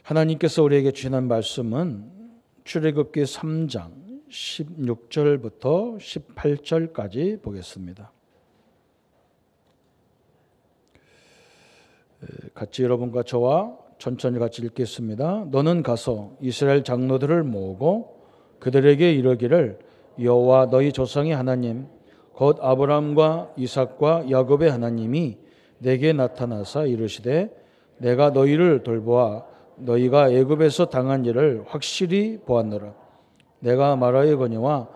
하나님께서 우리에게 주시는 말씀은 출애굽기 3장 16절부터 18절까지 보겠습니다. 같이 여러분과 저와 천천히 같이 읽겠습니다. 너는 가서 이스라엘 장로들을 모으고 그들에게 이르기를 여호와 너희 조상의 하나님 곧 아브라함과 이삭과 야곱의 하나님이 내게 나타나사 이르시되 내가 너희를 돌보아 너희가 애굽에서 당한 일을 확실히 보았노라. 내가 말하여거니와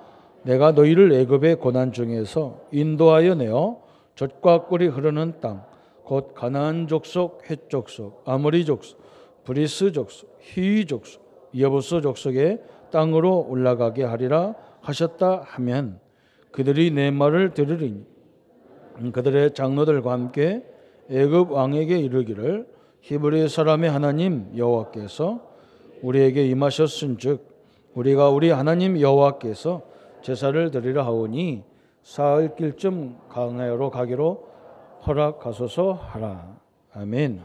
내가 너희를 애굽의 고난 중에서 인도하여 내어 젖과 꿀이 흐르는 땅 곧 가나안 족속, 헷 족속, 아모리 족속, 브리스 족속, 히위 족속, 여부스 족속의 땅으로 올라가게 하리라 하셨다 하면 그들이 내 말을 들으리니 그들의 장로들과 함께 애굽 왕에게 이르기를 히브리 사람의 하나님 여호와께서 우리에게 임하셨은즉 우리가 우리 하나님 여호와께서 제사를 드리라 하오니 사흘 길쯤 광야로 가기로 허락하소서 하라. 아멘.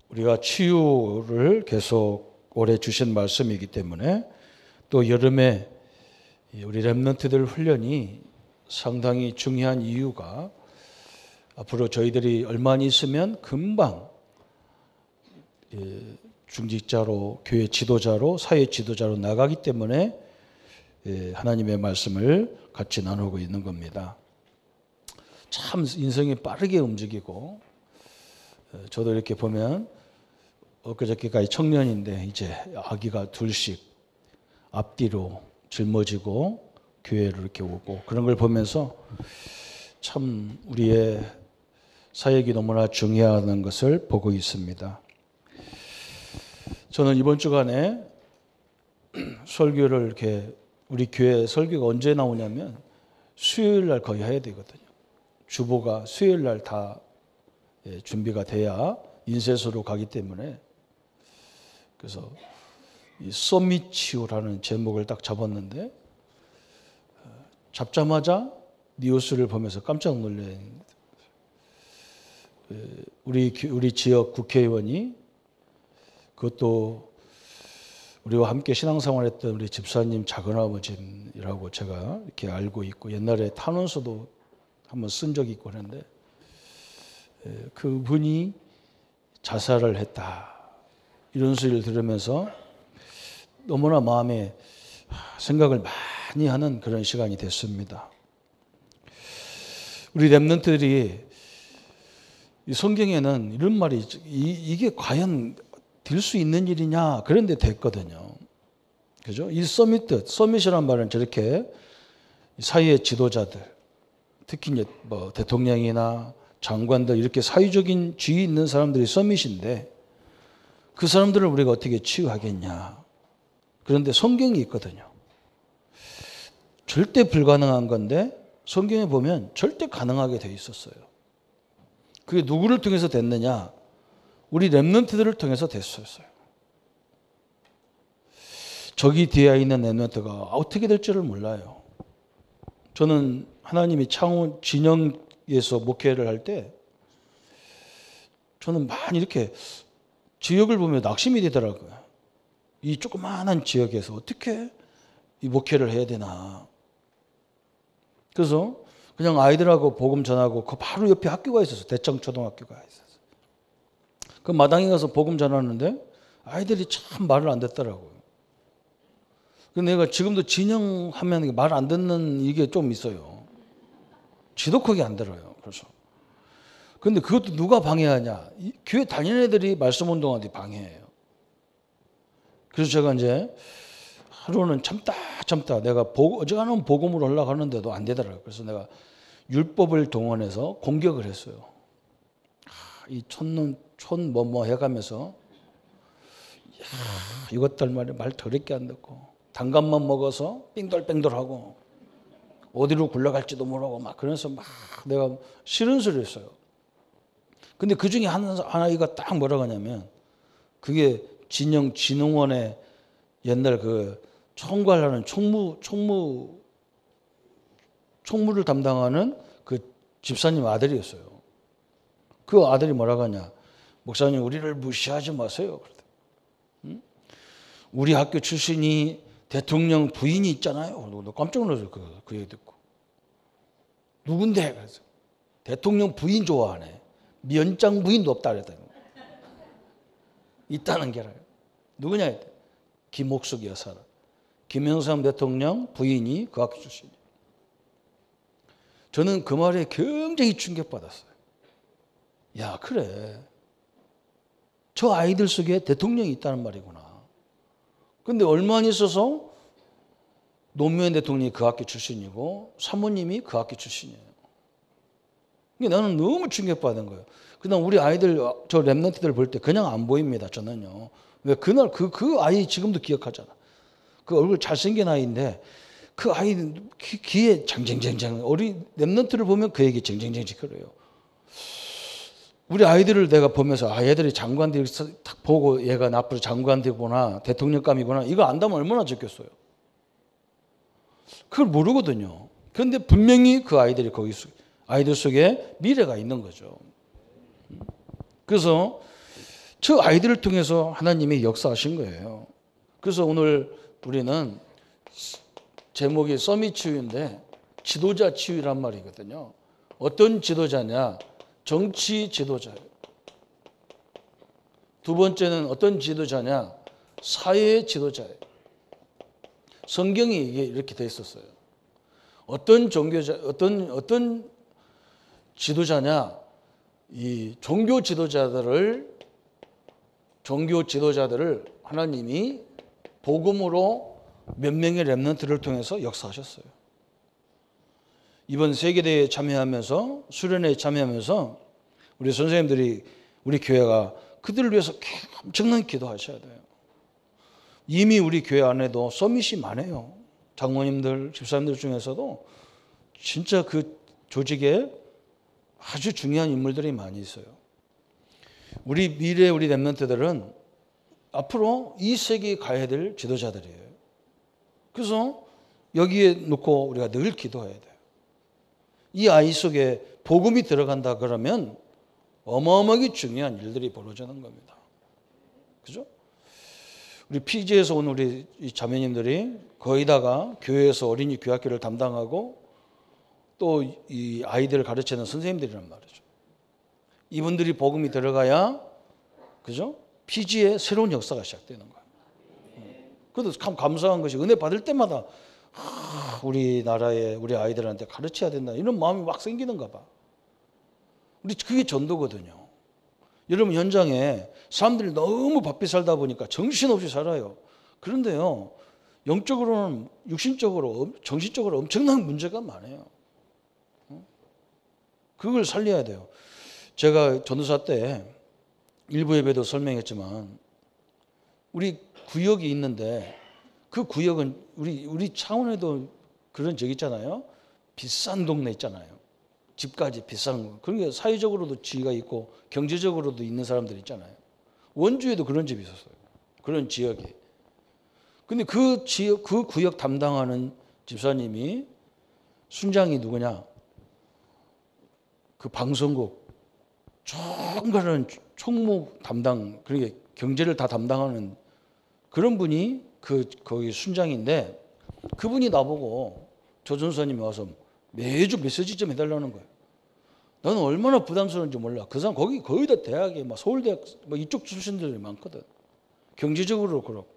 우리가 치유를 계속 오래 주신 말씀이기 때문에 또 여름에 우리 렘넌트들 훈련이 상당히 중요한 이유가 앞으로 저희들이 얼마 있으면 금방 중직자로, 교회 지도자로, 사회 지도자로 나가기 때문에 하나님의 말씀을 같이 나누고 있는 겁니다. 참 인생이 빠르게 움직이고 저도 이렇게 보면 엊그저께까지 청년인데 이제 아기가 둘씩 앞뒤로 짊어지고 교회로 이렇게 오고 그런 걸 보면서 참 우리의 사역이 너무나 중요하다는 것을 보고 있습니다. 저는 이번 주간에 설교를 이렇게 우리 교회 설교가 언제 나오냐면 수요일 날 거의 해야 되거든요. 주보가 수요일 날 다 준비가 돼야 인쇄소로 가기 때문에 그래서 이 서밋치유라는 제목을 딱 잡았는데 잡자마자 뉴스를 보면서 깜짝 놀란 우리 지역 국회의원이 그것도 우리와 함께 신앙생활했던 우리 집사님 작은아버지라고 제가 이렇게 알고 있고 옛날에 탄원서도 한번 쓴 적이 있고 그런데 그분이 자살을 했다 이런 소리를 들으면서 너무나 마음에 생각을 많이 하는 그런 시간이 됐습니다. 우리 렘넌트들이 이 성경에는 이런 말이 이게 과연 될 수 있는 일이냐 그런데 됐거든요. 그죠? 이 서밋이란 말은 저렇게 사회의 지도자들 특히 이제 뭐 대통령이나 장관들 이렇게 사회적인 지위 있는 사람들이 서밋인데 그 사람들을 우리가 어떻게 치유하겠냐. 그런데 성경이 있거든요. 절대 불가능한 건데 성경에 보면 절대 가능하게 돼 있었어요. 그게 누구를 통해서 됐느냐? 우리 렘넌트들을 통해서 됐었어요. 저기 뒤에 있는 렘넌트가 어떻게 될지를 몰라요. 저는 하나님이 창원 진영에서 목회를 할 때 저는 많이 이렇게 지역을 보면 낙심이 되더라고요. 이 조그마한 지역에서 어떻게 이 목회를 해야 되나. 그래서 그냥 아이들하고 복음 전하고 그 바로 옆에 학교가 있었어요. 대청초등학교가 있었어요. 그 마당에 가서 복음 전하는데 아이들이 참 말을 안 듣더라고요. 근데 내가 지금도 진영하면 말 안 듣는 이게 좀 있어요. 지독하게 안 들어요. 그래서. 근데 그것도 누가 방해하냐? 교회 다니는 애들이 말씀 운동하는데 방해해요. 그래서 제가 이제 하루는 참다 내가 어지간하면 복음으로 올라가는데도 안 되더라고요. 그래서 내가 율법을 동원해서 공격을 했어요. 이 촌 뭐뭐 해가면서 이것들 말 더럽게 안 듣고 단감만 먹어서 빙돌빙돌하고 어디로 굴러갈지도 모르고 막 그래서 막 내가 싫은 소리를 했어요. 근데 그 중에 한 아이가 딱 뭐라고 하냐면 그게 진흥원의 옛날 그 총괄하는 총무를 담당하는 그 집사님 아들이었어요. 그 아들이 뭐라고 하냐. 목사님 우리를 무시하지 마세요. 우리 학교 출신이 대통령 부인이 있잖아요. 너 깜짝 놀랐어요. 그 얘기 듣고. 누군데? 그래서 대통령 부인 좋아하네. 면장 부인도 없다 그랬더니 있다는 게 알아요. 누구냐 했대. 김옥숙 여사라. 김영삼 대통령 부인이 그 학교 출신이에요. 저는 그 말에 굉장히 충격받았어요. 야, 그래. 저 아이들 속에 대통령이 있다는 말이구나. 근데 얼마 안 있어서 노무현 대통령이 그 학교 출신이고 사모님이 그 학교 출신이에요. 나는 너무 충격받은 거예요. 그냥 우리 아이들, 저 랩런트들 볼 때 그냥 안 보입니다. 저는요. 왜 그날 그 아이 지금도 기억하잖아. 그 얼굴 잘생긴 아이인데 그 아이 귀에 쟁쟁쟁쟁 우리 랩런트를 보면 그 얘기 쟁쟁쟁쟁 그래요. 우리 아이들을 내가 보면서 얘들이 장관들이 딱 보고 얘가 나쁘게 장관되구나 대통령감이구나 이거 안다면 얼마나 좋겠어요. 그걸 모르거든요. 그런데 분명히 그 아이들이 거기 아이들 속에 미래가 있는 거죠. 그래서 저 아이들을 통해서 하나님이 역사하신 거예요. 그래서 오늘 우리는 제목이 서밋 치유인데 지도자 치유란 말이거든요. 어떤 지도자냐? 정치 지도자예요. 두 번째는 어떤 지도자냐? 사회 지도자예요. 성경이 이렇게 돼 있었어요. 어떤 종교자, 어떤 지도자냐? 이 종교 지도자들을 하나님이 복음으로 몇 명의 렘넌트를 통해서 역사하셨어요. 이번 세계대회에 참여하면서 수련회에 참여하면서 우리 선생님들이 우리 교회가 그들을 위해서 엄청나게 기도하셔야 돼요. 이미 우리 교회 안에도 서밋이 많아요. 장로님들, 집사님들 중에서도 진짜 그 조직에 아주 중요한 인물들이 많이 있어요. 우리 미래 우리 렘넌트들은 앞으로 이 세계에 가야 될 지도자들이에요. 그래서 여기에 놓고 우리가 늘 기도해야 돼요. 이 아이 속에 복음이 들어간다 그러면 어마어마하게 중요한 일들이 벌어지는 겁니다. 그죠? 우리 피지에서 온 우리 자매님들이 거의 다가 교회에서 어린이 교학교를 담당하고 또 이 아이들을 가르치는 선생님들이란 말이죠. 이분들이 복음이 들어가야 그죠? 피지의 새로운 역사가 시작되는 거예요. 그래도 참 감사한 것이 은혜 받을 때마다 우리나라의 우리 아이들한테 가르쳐야 된다 이런 마음이 막 생기는가 봐. 우리 그게 전도거든요. 여러분 현장에 사람들이 너무 바삐 살다 보니까 정신없이 살아요. 그런데요 영적으로는 육신적으로 정신적으로 엄청난 문제가 많아요. 그걸 살려야 돼요. 제가 전도사 때 일부 예배도 설명했지만 우리 구역이 있는데 그 구역은 우리 창원에도 그런 적 있잖아요. 비싼 동네 있잖아요. 집까지 비싼 거. 그러니까 사회적으로도 지위가 있고 경제적으로도 있는 사람들 있잖아요. 원주에도 그런 집이 있었어요. 그런 지역이. 근데 그 지역 그 구역 담당하는 집사님이 순장이 누구냐? 그 방송국 총괄하는 총무 담당 그러니까 경제를 다 담당하는 그런 분이 거기 순장인데 그분이 나보고 조 전사님이 와서 매주 메시지 좀 해달라는 거예요. 나는 얼마나 부담스러운지 몰라. 그 사람 거기 거의 다 대학에 막 서울대학 막 이쪽 출신들이 많거든. 경제적으로 그렇고.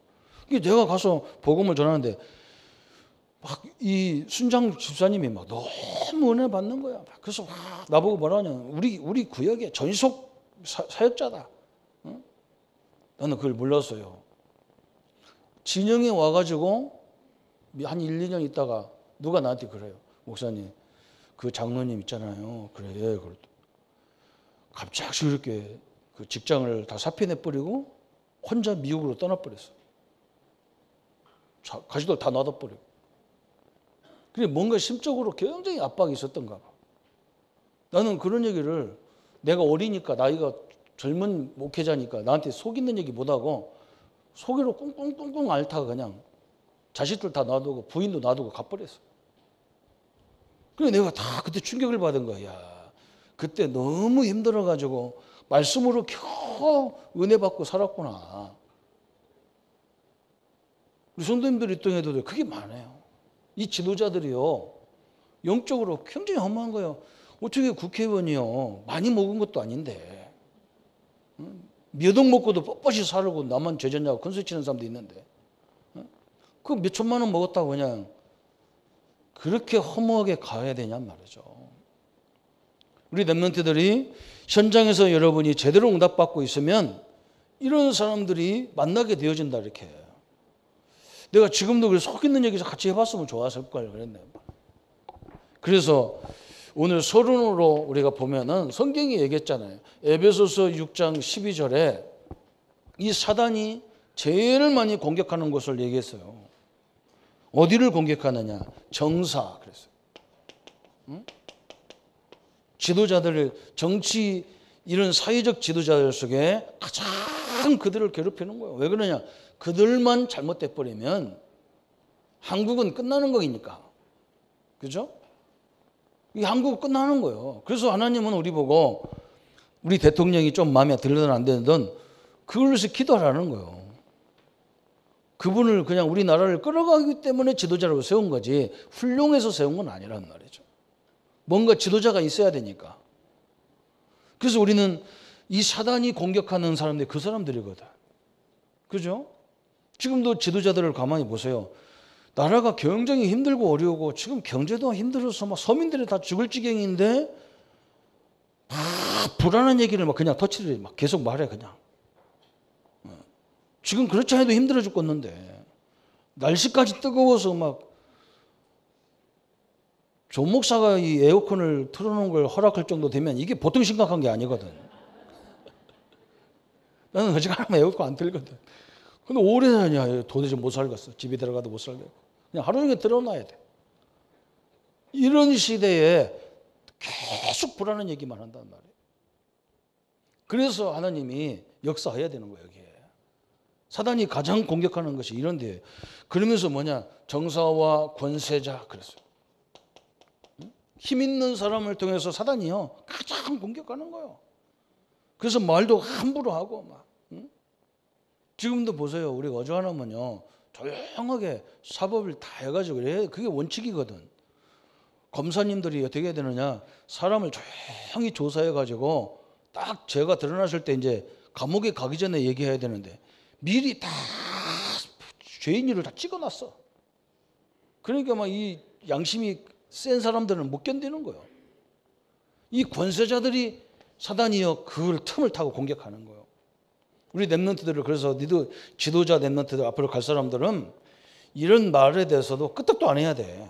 내가 가서 복음을 전하는데 막 이 순장 집사님이 막 너무 은혜 받는 거야. 그래서 나보고 뭐라냐. 우리 구역의 전속 사역자다. 응? 나는 그걸 몰랐어요. 진영에 와가지고 한 1, 2년 있다가 누가 나한테 그래요. 목사님, 그 장로님 있잖아요. 그래. 갑자기 이렇게 그 직장을 다 사표내버리고 혼자 미국으로 떠나버렸어. 가족들 다 놔둬버리고. 그래 뭔가 심적으로 굉장히 압박이 있었던가 봐. 나는 그런 얘기를 내가 어리니까 나이가 젊은 목회자니까 나한테 속이는 얘기 못하고 속이로 꽁꽁꽁꽁 앓다가 그냥 자식들 다 놔두고 부인도 놔두고 가버렸어. 그래 내가 다 그때 충격을 받은 거야. 야, 그때 너무 힘들어가지고 말씀으로 겨우 은혜 받고 살았구나. 우리 성도님들 입장에도 그게 많아요. 이 지도자들이요, 영적으로 굉장히 험한 거예요. 어떻게 국회의원이요, 많이 먹은 것도 아닌데 몇 억 먹고도 뻣뻣이 살고 나만 죄졌냐고 큰소리 치는 사람도 있는데, 그 몇 천만 원 먹었다고 그냥 그렇게 허무하게 가야 되냔 말이죠. 우리 랩런트들이 현장에서 여러분이 제대로 응답받고 있으면 이런 사람들이 만나게 되어진다, 이렇게. 내가 지금도 그래서 속 있는 얘기 같이 해봤으면 좋았을 걸 그랬네요. 그래서 오늘 서론으로 우리가 보면은 성경이 얘기했잖아요. 에베소서 6장 12절에 이 사단이 제일 많이 공격하는 것을 얘기했어요. 어디를 공격하느냐? 정사 그랬어요. 응? 지도자들, 정치 이런 사회적 지도자들 속에 가장 그들을 괴롭히는 거예요. 왜 그러냐? 그들만 잘못돼 버리면 한국은 끝나는 거니까. 그죠? 이 한국은 끝나는 거예요. 그래서 하나님은 우리 보고 우리 대통령이 좀 마음에 들든 안 들든 그걸 위해서 기도하라는 거예요. 그분을 그냥 우리나라를 끌어가기 때문에 지도자로 세운 거지 훌륭해서 세운 건 아니란 말이죠. 뭔가 지도자가 있어야 되니까. 그래서 우리는 이 사단이 공격하는 사람들이 그 사람들이거든. 그죠? 지금도 지도자들을 가만히 보세요. 나라가 굉장히 힘들고 어려우고 지금 경제도 힘들어서 막 서민들이 다 죽을 지경인데 다 불안한 얘기를 막 그냥 터치를 막 계속 말해 그냥. 지금 그렇지 않아도 힘들어 죽겠는데 날씨까지 뜨거워서 막 조 목사가 이 에어컨을 틀어놓은 걸 허락할 정도 되면 이게 보통 심각한 게 아니거든. 나는 어지간하면 에어컨 안 틀거든. 근데 오래 다냐 도대체 못 살겠어. 집에 들어가도 못 살겠고 그냥 하루 종일 틀어놔야 돼. 이런 시대에 계속 불안한 얘기만 한단 말이에요. 그래서 하나님이 역사해야 되는 거예요. 여기에. 사단이 가장 공격하는 것이 이런 데예요. 그러면서 뭐냐? 정사와 권세자 그랬어요. 힘 있는 사람을 통해서 사단이요 가장 공격하는 거예요. 그래서 말도 함부로 하고 막. 지금도 보세요. 우리가 어지간하면요 조용하게 사법을 다 해가지고 그래. 그게 원칙이거든. 검사님들이 어떻게 해야 되느냐? 사람을 조용히 조사해가지고 딱 죄가 드러났을 때 이제 감옥에 가기 전에 얘기해야 되는데 미리 다 죄인율을 다 찍어놨어. 그러니까 막 이 양심이 센 사람들은 못 견디는 거예요. 이 권세자들이 사단이요 그걸 틈을 타고 공격하는 거예요. 우리 랩런트들을 그래서 니도 지도자 랩런트들 앞으로 갈 사람들은 이런 말에 대해서도 끄떡도 안 해야 돼.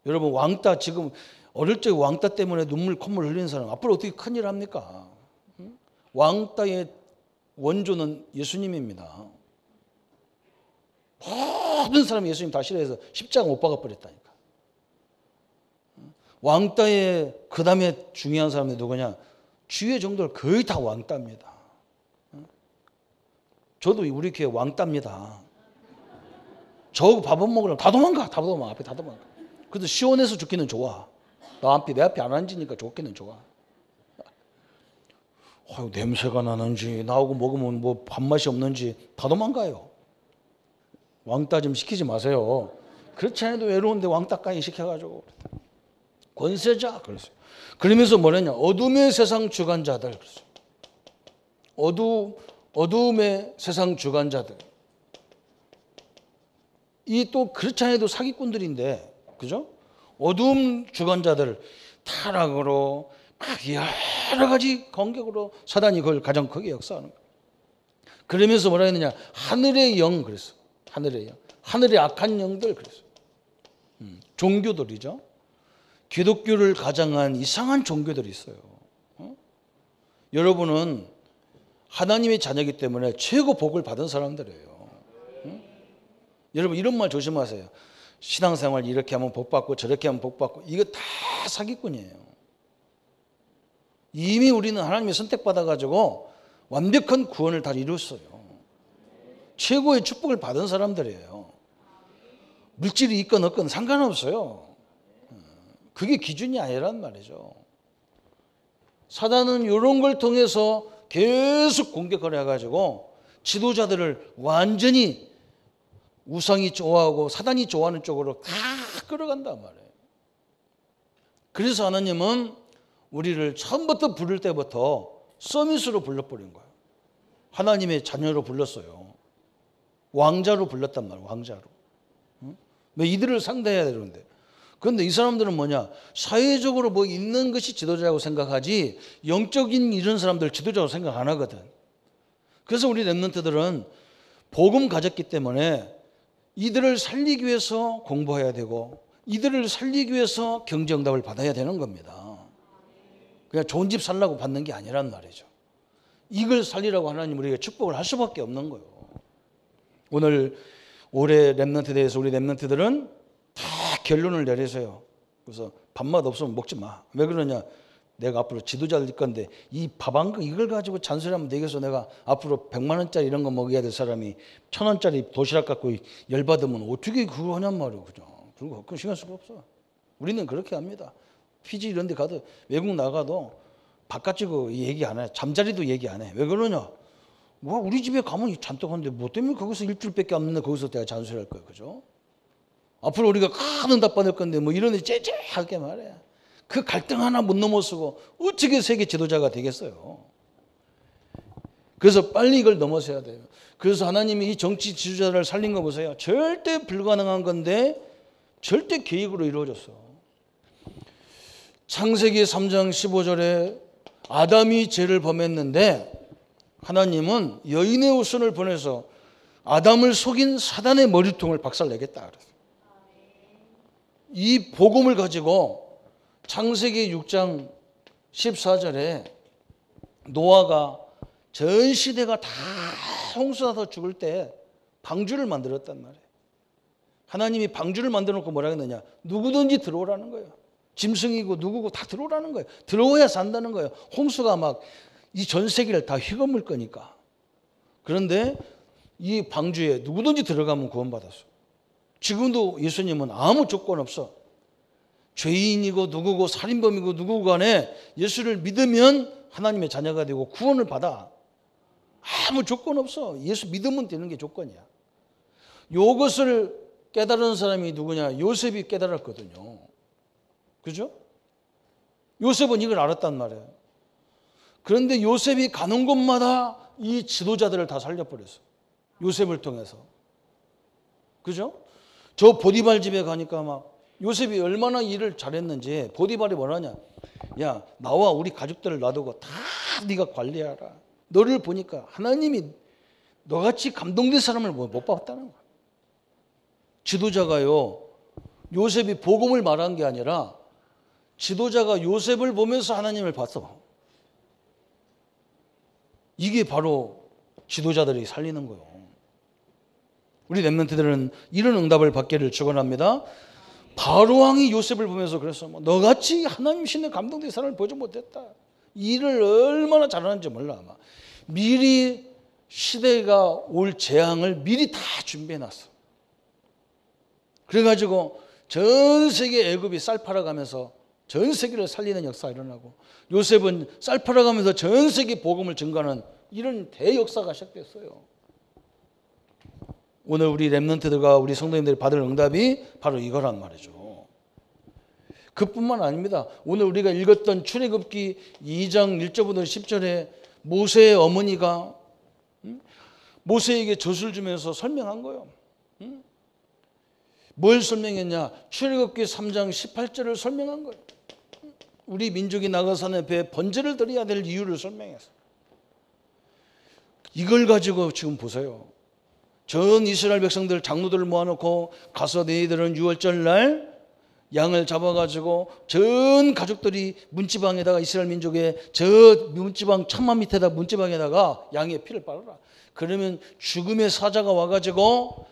여러분 왕따 지금 어릴 적 왕따 때문에 눈물 콧물 흘리는 사람 앞으로 어떻게 큰일 합니까? 왕따의 원조는 예수님입니다. 모든 사람이 예수님 다 싫어해서 십자가 못 박아 버렸다니까. 왕따의 그 다음에 중요한 사람이 누구냐? 주의 정도를 거의 다 왕따입니다. 저도 우리 교회 왕따입니다. 저하고 밥 안 먹으려면 다 도망가. 다 도망가. 앞에 다 도망가. 그래도 시원해서 죽기는 좋아. 내 앞에 안 앉으니까 좋기는 좋아. 냄새가 나는지 나하고 먹으면 뭐 밥맛이 없는지 다 도망가요. 왕따 좀 시키지 마세요. 그렇지 않아도 외로운데 왕따까지 시켜가지고. 권세자 그랬어요. 그러면서 뭐랬냐? 어둠의 세상 주관자들 그랬어요. 어둠의 세상 주관자들. 이 또 그렇지 않아도 사기꾼들인데, 그죠? 어둠 주관자들 타락으로 막 여러 가지 공격으로 사단이 그걸 가장 크게 역사하는 거예요. 그러면서 뭐라 했느냐? 하늘의 영 그랬어. 하늘의 영. 하늘의 악한 영들 그랬어. 종교들이죠. 기독교를 가장한 이상한 종교들이 있어요. 여러분은 하나님의 자녀이기 때문에 최고 복을 받은 사람들이에요. 여러분 이런 말 조심하세요. 신앙생활 이렇게 하면 복 받고 저렇게 하면 복 받고 이거 다 사기꾼이에요. 이미 우리는 하나님의 선택받아가지고 완벽한 구원을 다 이뤘어요. 최고의 축복을 받은 사람들이에요. 물질이 있건 없건 상관없어요. 그게 기준이 아니란 말이죠. 사단은 이런 걸 통해서 계속 공격을 해가지고 지도자들을 완전히 우상이 좋아하고 사단이 좋아하는 쪽으로 다 끌어간단 말이에요. 그래서 하나님은 우리를 처음부터 부를 때부터 서밋으로 불러버린 거예요. 하나님의 자녀로 불렀어요. 왕자로 불렀단 말이에요. 왕자로. 왜 이들을 상대해야 되는데. 그런데 이 사람들은 뭐냐? 사회적으로 뭐 있는 것이 지도자라고 생각하지 영적인 이런 사람들 지도자라고 생각 안 하거든. 그래서 우리 렘넌트들은 복음 가졌기 때문에 이들을 살리기 위해서 공부해야 되고 이들을 살리기 위해서 경제응답을 받아야 되는 겁니다. 그냥 좋은 집 살라고 받는 게 아니란 말이죠. 이걸 살리라고 하나님 우리에게 축복을 할 수밖에 없는 거예요. 오늘 올해 렘넌트에 대해서 우리 렘넌트들은 다 결론을 내리세요. 그래서 밥맛 없으면 먹지 마. 왜 그러냐? 내가 앞으로 지도자 될 건데 이 밥 한 거 이걸 가지고 잔소리하면 되겠어. 내가 앞으로 100만 원짜리 이런 거 먹어야 될 사람이 1,000원짜리 도시락 갖고 열받으면 어떻게 그거 하냔 말이에요. 그죠? 그리고 그건 신경 쓸 거 없어. 우리는 그렇게 합니다. 피지 이런 데 가도 외국 나가도 바깥지고 얘기 안 해. 잠자리도 얘기 안 해. 왜 그러냐? 뭐 우리 집에 가면 잔뜩 한데 뭐 때문에 거기서 일주일밖에 안 있는데 거기서 내가 잔소리할 거예요. 그죠? 앞으로 우리가 큰 응답 받을 건데 뭐 이런 데 째째하게 말해. 그 갈등 하나 못 넘어서고 어떻게 세계 지도자가 되겠어요? 그래서 빨리 이걸 넘어서야 돼요. 그래서 하나님이 이 정치 지도자를 살린 거 보세요. 절대 불가능한 건데 절대 계획으로 이루어졌어. 창세기 3장 15절에 아담이 죄를 범했는데 하나님은 여인의 후손을 보내서 아담을 속인 사단의 머리통을 박살내겠다 그랬어요. 이 복음을 가지고 창세기 6장 14절에 노아가 전 시대가 다 홍수나서 죽을 때 방주를 만들었단 말이에요. 하나님이 방주를 만들어 놓고 뭐라 했느냐? 누구든지 들어오라는 거예요. 짐승이고 누구고 다 들어오라는 거예요. 들어오야 산다는 거예요. 홍수가 막 이 전 세계를 다 휘감을 거니까. 그런데 이 방주에 누구든지 들어가면 구원받았어. 지금도 예수님은 아무 조건 없어. 죄인이고 누구고 살인범이고 누구고 간에 예수를 믿으면 하나님의 자녀가 되고 구원을 받아. 아무 조건 없어. 예수 믿으면 되는 게 조건이야. 이것을 깨달은 사람이 누구냐? 요셉이 깨달았거든요. 그죠? 요셉은 이걸 알았단 말이에요. 그런데 요셉이 가는 곳마다 이 지도자들을 다 살려버렸어. 요셉을 통해서. 그죠? 저 보디발 집에 가니까 막 요셉이 얼마나 일을 잘했는지 보디발이 뭐라냐? 야, 나와 우리 가족들을 놔두고 다 네가 관리하라. 너를 보니까 하나님이 너같이 감동된 사람을 못 봤다는 거야. 지도자가요, 요셉이 복음을 말한 게 아니라 지도자가 요셉을 보면서 하나님을 봤어. 이게 바로 지도자들이 살리는 거예요. 우리 렘넌트들은 이런 응답을 받기를 축원합니다. 바로 왕이 요셉을 보면서 그랬어. 너같이 하나님 신의 감동된 사람을 보지 못했다. 일을 얼마나 잘하는지 몰라. 아마 미리 시대가 올 재앙을 미리 다 준비해놨어. 그래가지고 전 세계 애굽이 쌀 팔아가면서 전 세계를 살리는 역사가 일어나고 요셉은 쌀 팔아가면서 전 세계 복음을 증거하는 이런 대역사가 시작됐어요. 오늘 우리 렘넌트들과 우리 성도님들이 받을 응답이 바로 이거란 말이죠. 그뿐만 아닙니다. 오늘 우리가 읽었던 출애굽기 2장 1절부터 10절에 모세의 어머니가 모세에게 젖을 주면서 설명한 거예요. 뭘 설명했냐? 출애굽기 3장 18절을 설명한 거예요. 우리 민족이 나가사는 배에 번제를 드려야 될 이유를 설명했어요. 이걸 가지고 지금 보세요. 전 이스라엘 백성들 장로들을 모아놓고 가서 너희들은 6월절 날 양을 잡아가지고 전 가족들이 문지방에다가 이스라엘 민족의 저 문지방 천만 밑에다 문지방에다가 양의 피를 빨아라. 그러면 죽음의 사자가 와가지고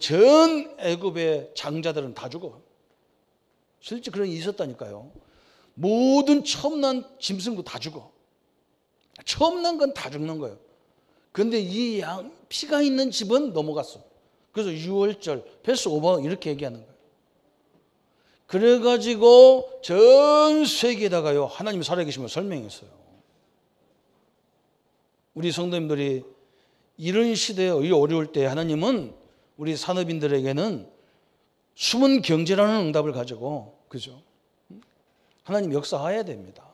전 애굽의 장자들은 다 죽어. 실제 그런 일이 있었다니까요. 모든 처음 난 짐승도 다 죽어. 처음 난 건 다 죽는 거예요. 그런데 이 양 피가 있는 집은 넘어갔어. 그래서 6월절 패스오버 이렇게 얘기하는 거예요. 그래가지고 전 세계에다가요 하나님이 살아계신 걸 설명했어요. 우리 성도님들이 이런 시대에 어려울 때 하나님은 우리 산업인들에게는 숨은 경제라는 응답을 가지고, 그죠? 하나님 역사해야 됩니다.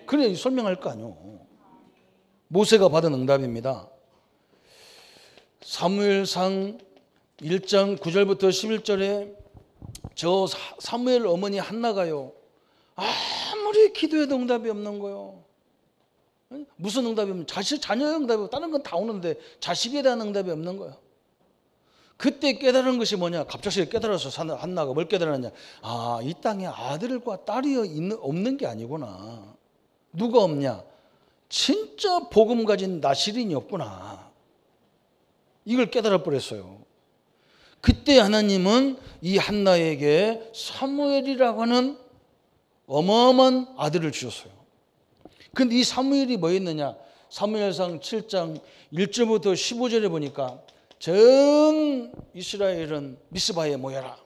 그래 설명할 거 아니요. 모세가 받은 응답입니다. 사무엘상 1장 9절부터 11절에 저 사무엘 어머니 한나가요, 아무리 기도해도 응답이 없는 거요. 무슨 응답이 없는, 자녀의 응답이, 다른 건 다 오는데 자식에 대한 응답이 없는 거예요. 그때 깨달은 것이 뭐냐? 갑자기 깨달아서 한나가 뭘 깨달았냐? 이 땅에 아들과 딸이 없는 게 아니구나. 누가 없냐? 진짜 복음 가진 나실인이 없구나. 이걸 깨달아 버렸어요. 그때 하나님은 이 한나에게 사무엘이라고 하는 어마어마한 아들을 주셨어요. 근데 이 사무엘이 뭐였느냐? 사무엘상 7장 1절부터 15절에 보니까 전 이스라엘은 미스바에 모여라.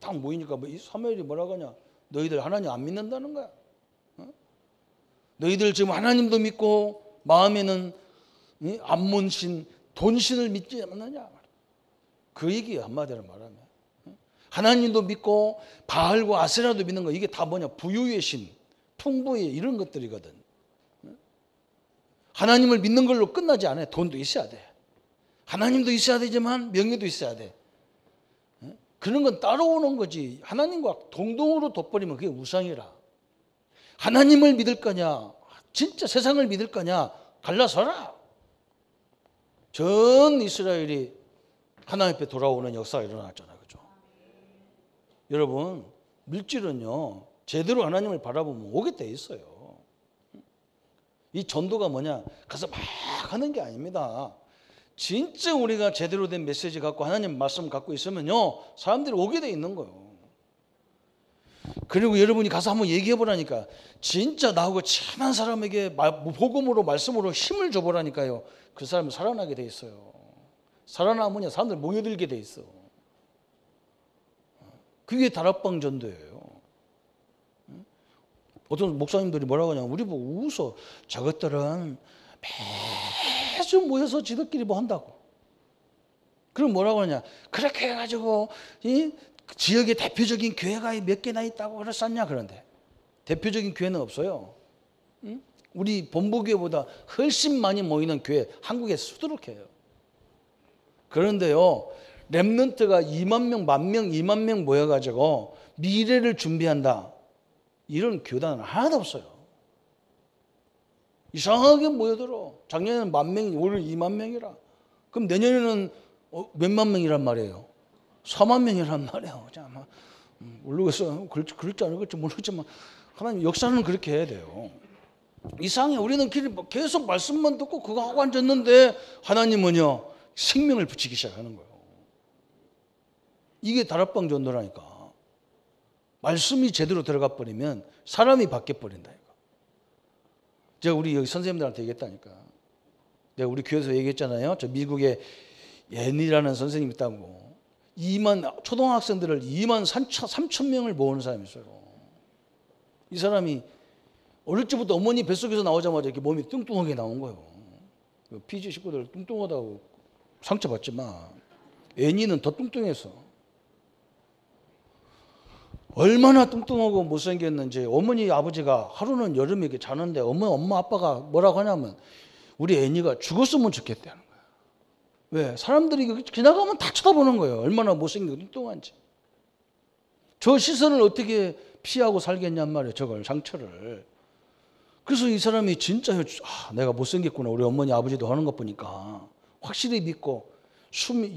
딱 모이니까 이 사무엘이 뭐라고 하냐? 너희들 하나님 안 믿는다는 거야. 너희들 지금 하나님도 믿고 마음에는 암몬신, 돈신을 믿지 않느냐? 그 얘기 한마디로 말하면 하나님도 믿고 바알과 아세라도 믿는 거, 이게 다 뭐냐? 부유의 신, 풍부의 이런 것들이거든. 하나님을 믿는 걸로 끝나지 않아요. 돈도 있어야 돼. 하나님도 있어야 되지만 명예도 있어야 돼. 그런 건 따라오는 거지. 하나님과 동동으로 돋버리면 그게 우상이라. 하나님을 믿을 거냐, 진짜 세상을 믿을 거냐, 갈라서라. 전 이스라엘이 하나님 앞에 돌아오는 역사가 일어났잖아요. 그죠? 여러분, 물질은요, 제대로 하나님을 바라보면 오게 돼 있어요. 이 전도가 뭐냐? 가서 막 하는 게 아닙니다. 진짜 우리가 제대로 된 메시지 갖고 하나님 말씀 갖고 있으면요, 사람들이 오게 돼 있는 거예요. 그리고 여러분이 가서 한번 얘기해 보라니까. 진짜 나하고 친한 사람에게 복음으로 말씀으로 힘을 줘보라니까요. 그 사람은 살아나게 돼 있어요. 살아나면 사람들 모여들게 돼 있어. 그게 다락방 전도예요. 어떤 목사님들이 뭐라고 하냐면 우리 보고 웃어. 저것들은 매주 모여서 지들끼리 뭐 한다고. 그럼 뭐라고 하냐? 그렇게 해가지고 이 지역의 대표적인 교회가 몇 개나 있다고 그랬었냐? 그런데 대표적인 교회는 없어요. 우리 본부교회보다 훨씬 많이 모이는 교회 한국에 수두룩해요. 그런데요, 렘넌트가 2만 명, 1만 명, 2만 명 모여가지고 미래를 준비한다, 이런 교단은 하나도 없어요. 이상하게 모여들어. 작년에는 1만 명이, 올해 2만 명이라. 그럼 내년에는 몇만 명이란 말이에요? 4만 명이란 말이에요. 모르겠어. 그럴지 안 그럴지 모르겠지만 하나님 역사는 그렇게 해야 돼요. 이상해. 우리는 계속 말씀만 듣고 그거 하고 앉았는데 하나님은요, 생명을 붙이기 시작하는 거예요. 이게 다락방 전도라니까. 말씀이 제대로 들어가 버리면 사람이 바뀌어 버린다니까. 제가 우리 여기 선생님들한테 얘기했다니까. 내가 우리 교회에서 얘기했잖아요. 저 미국에 앤이라는 선생님이 있다고. 초등학생들을 2만 3천 명을 모으는 사람이 있어요. 이 사람이 어릴 적부터 어머니 뱃속에서 나오자마자 이렇게 몸이 뚱뚱하게 나온 거예요. 피지 식구들 뚱뚱하다고 상처받지만 애니는 더 뚱뚱했어. 얼마나 뚱뚱하고 못생겼는지. 어머니 아버지가 하루는 여름에 이렇게 자는데 엄마 아빠가 뭐라고 하냐면 우리 애니가 죽었으면 좋겠다는 거야. 왜? 사람들이 지나가면 다 쳐다보는 거예요. 얼마나 못생기고 뚱뚱한지. 저 시선을 어떻게 피하고 살겠냔 말이에요. 저걸, 상처를. 그래서 이 사람이 진짜 내가 못생겼구나. 우리 어머니 아버지도 하는 것 보니까 확실히 믿고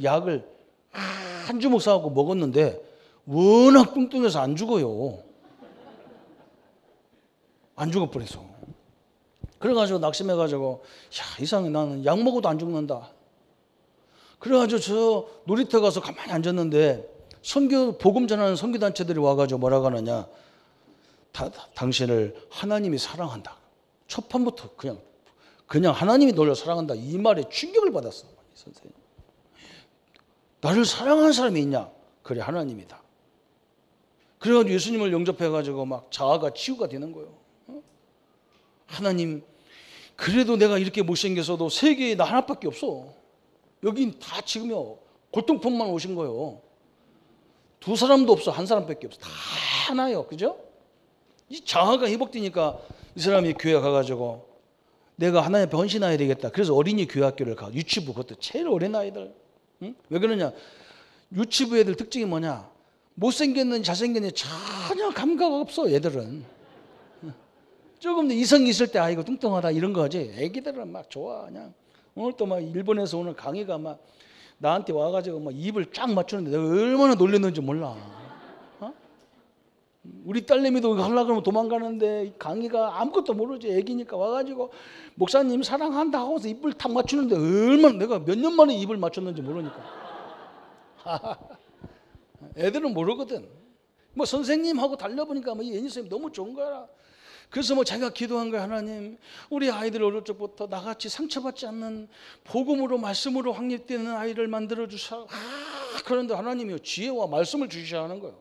약을 한 주먹 사갖고 먹었는데 워낙 뚱뚱해서 안 죽어요. 안 죽어버렸어. 그래가지고 낙심해가지고 이상해, 나는 약 먹어도 안 죽는다. 그래가지고 저 놀이터 가서 가만히 앉았는데 복음 전하는 선교단체들이 와가지고 뭐라고 하느냐, 당신을 하나님이 사랑한다. 첫 판부터 그냥 하나님이 너를 사랑한다, 이 말에 충격을 받았어. 선생님, 나를 사랑하는 사람이 있냐? 그래, 하나님이다. 그래가지고 예수님을 영접해가지고 막 자아가 치유가 되는 거예요. 하나님, 그래도 내가 이렇게 못생겨서도 세계에 나 하나밖에 없어. 여긴 다 지금요 골동품만 오신 거예요. 두 사람도 없어. 한 사람밖에 없어. 다 하나요. 그죠? 이 장화가 회복되니까 이 사람이 교회 가가지고 내가 하나님 앞에 헌신해야 되겠다. 그래서 어린이 교회학교를 가. 유치부, 그것도 제일 어린 아이들. 응? 왜 그러냐? 유치부 애들 특징이 뭐냐? 못생겼는지 잘생겼는지 전혀 감각 없어. 애들은 조금 더 이성이 있을 때 이거 뚱뚱하다 이런 거지. 애기들은 막 좋아. 그냥 오늘 또 막 일본에서 오늘 강의가 막 나한테 와가지고 막 입을 쫙 맞추는데 내가 얼마나 놀랐는지 몰라. 어? 우리 딸내미도 하려고 그러면 도망가는데 강의가 아무것도 모르지. 애기니까 와가지고 목사님 사랑한다 하고서 입을 탁 맞추는데 얼마나 내가 몇 년 만에 입을 맞췄는지 모르니까. 애들은 모르거든. 뭐 선생님하고 달려보니까 뭐 이 애니 선생님 너무 좋은 거야. 그래서 뭐 자기가 기도한 거야. 하나님, 우리 아이들 어릴 적부터 나같이 상처받지 않는 복음으로 말씀으로 확립되는 아이를 만들어 주사. 그런데 하나님이 지혜와 말씀을 주셔야 하는 거예요.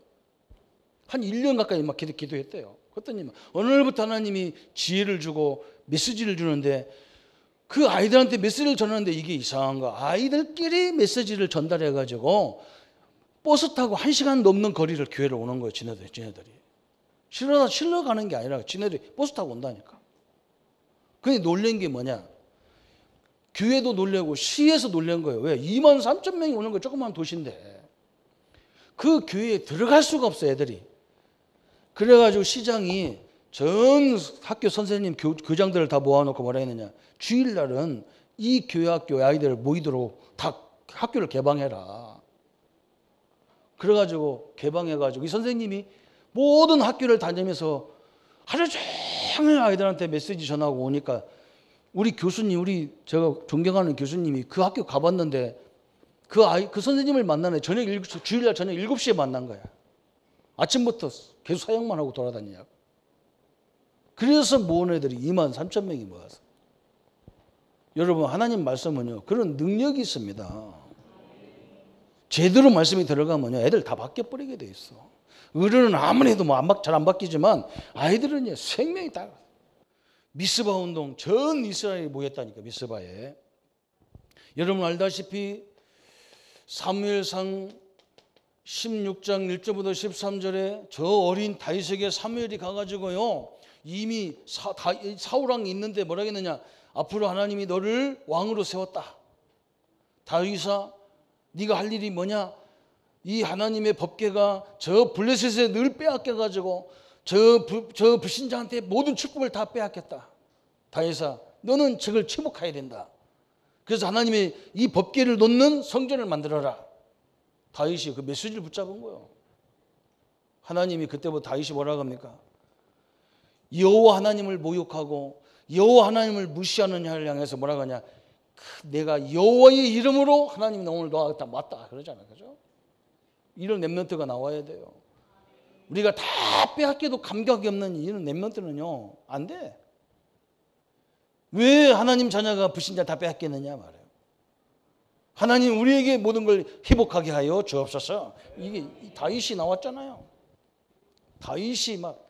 한 1년 가까이 막 기도했대요. 그랬더니 어느 날부터 하나님이 지혜를 주고 메시지를 주는데 그 아이들한테 메시지를 전하는데 이게 이상한 거야. 아이들끼리 메시지를 전달해 가지고 버스 타고 1시간 넘는 거리를 교회를 오는 거예요. 지네들이. 실러 가는 게 아니라 지네들이 버스 타고 온다니까. 근데 놀란 게 뭐냐? 교회도 놀래고 시에서 놀란 거예요. 왜? 2만 3천 명이 오는 거 조그만 도시인데 그 교회에 들어갈 수가 없어 애들이. 그래가지고 시장이 전 학교 선생님 교장들을 다 모아놓고 뭐라 했느냐? 주일날은 이 교회 학교 아이들을 모이도록 다 학교를 개방해라. 그래가지고 개방해가지고 이 선생님이 모든 학교를 다니면서 하루 종일 아이들한테 메시지 전하고 오니까 우리 교수님, 제가 존경하는 교수님이 그 학교 가봤는데 그 선생님을 만나는 주일날 저녁 7시에 만난 거야. 아침부터 계속 사역만 하고 돌아다니냐고. 그래서 모은 애들이 2만 3천 명이 모여서. 여러분, 하나님 말씀은요, 그런 능력이 있습니다. 제대로 말씀이 들어가면요, 애들 다 바뀌어버리게 돼 있어. 어른은 아무리 해도 잘 안 바뀌지만 아이들은 생명이 다. 미스바 운동 전 이스라엘이 모였다니까. 미스바에 여러분 알다시피 사무엘상 16장 1절부터 13절에 저 어린 다윗에게 사무엘이 가가지고요 이미 사울왕이 있는데 뭐라 했느냐? 앞으로 하나님이 너를 왕으로 세웠다. 다윗아, 네가 할 일이 뭐냐? 이 하나님의 법궤가 저 블레셋에 늘 빼앗겨가지고 저 불신자한테 모든 축복을 다 빼앗겼다. 다윗아, 너는 저걸 치복해야 된다. 그래서 하나님이 이 법궤를 놓는 성전을 만들어라. 다윗이 그 메시지를 붙잡은 거예요. 하나님이 그때부터 다윗이 뭐라고 합니까? 여호와 하나님을 모욕하고 여호와 하나님을 무시하는 자를 향해서 뭐라고 하냐? 내가 여호와의 이름으로 하나님이 오늘 너하겠다. 맞다. 그러잖아요. 그죠? 이런 렘넌트가 나와야 돼요. 우리가 다 빼앗겨도 감격이 없는 이런 렘넌트는요 안 돼. 왜 하나님 자녀가 불신자 다 빼앗겼느냐 말이에요. 하나님 우리에게 모든 걸 회복하게 하여 주옵소서. 이게 다윗이 나왔잖아요. 다윗이 막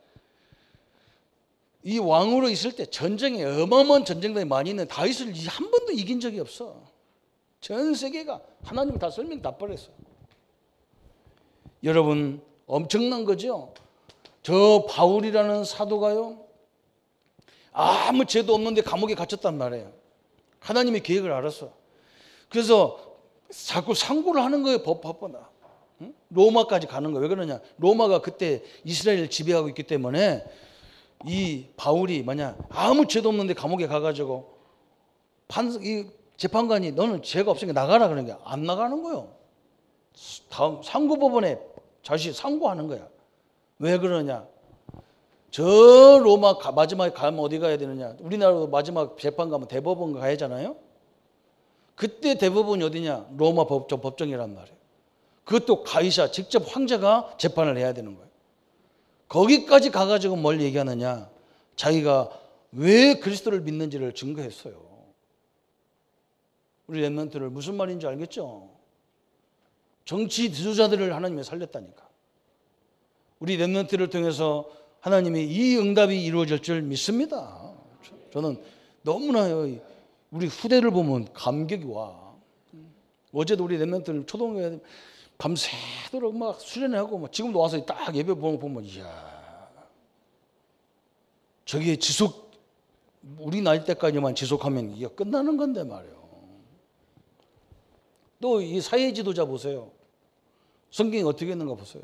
이 왕으로 있을 때 전쟁에 어마어마한 전쟁들이 많이 있는데 다윗을 한 번도 이긴 적이 없어. 전 세계가 하나님을 다 설명 다 버렸어. 여러분 엄청난 거죠. 저 바울이라는 사도가요 아무 죄도 없는데 감옥에 갇혔단 말이에요. 하나님의 계획을 알았어. 그래서 자꾸 상고를 하는 거예요. 법보다. 응? 로마까지 가는 거예요. 왜 그러냐? 로마가 그때 이스라엘을 지배하고 있기 때문에 이 바울이 아무 죄도 없는데 감옥에 가가지고 이 재판관이 너는 죄가 없으니까 나가라 그러는 게 안 나가는 거예요. 다음 상고법원에 다시 상고하는 거야. 왜 그러냐? 저 로마 마지막에 가면 어디 가야 되느냐? 우리나라도 마지막 재판 가면 대법원 가야 하잖아요. 그때 대법원이 어디냐? 로마 법정이란 말이에요. 그것도 가이사 직접 황제가 재판을 해야 되는 거예요. 거기까지 가가지고 뭘 얘기하느냐? 자기가 왜 그리스도를 믿는지를 증거했어요. 우리 렘넌트를 무슨 말인지 알겠죠? 정치 지도자들을 하나님이 살렸다니까. 우리 렘넌트를 통해서 하나님이 이 응답이 이루어질 줄 믿습니다. 저는 너무나요. 우리 후대를 보면 감격이 와. 어제도 우리 랩런트들 초등학교 밤새도록 막 수련하고 막 지금도 와서 딱 예배 보면 이야, 저게 우리 나이 때까지만 지속하면 이게 끝나는 건데 말이에요. 또 이 사회 지도자 보세요. 성경이 어떻게 했는가 보세요.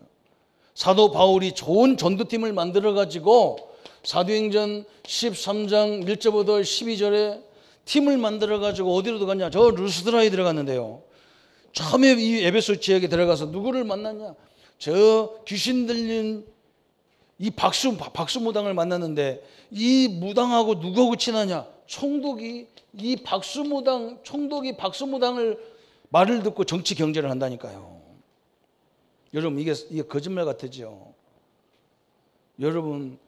사도 바울이 좋은 전도팀을 만들어 가지고 사도행전 13장 1절부터 12절에 팀을 만들어 가지고 어디로 들어갔냐? 저 루스드라에 들어갔는데요. 처음에 이 에베소 지역에 들어가서 누구를 만났냐? 저 귀신 들린 이 박수 무당을 만났는데, 이 무당하고 누구하고 친하냐? 총독이 총독이 박수 무당을 말을 듣고 정치 경제를 한다니까요. 여러분, 이게 거짓말 같으죠? 여러분,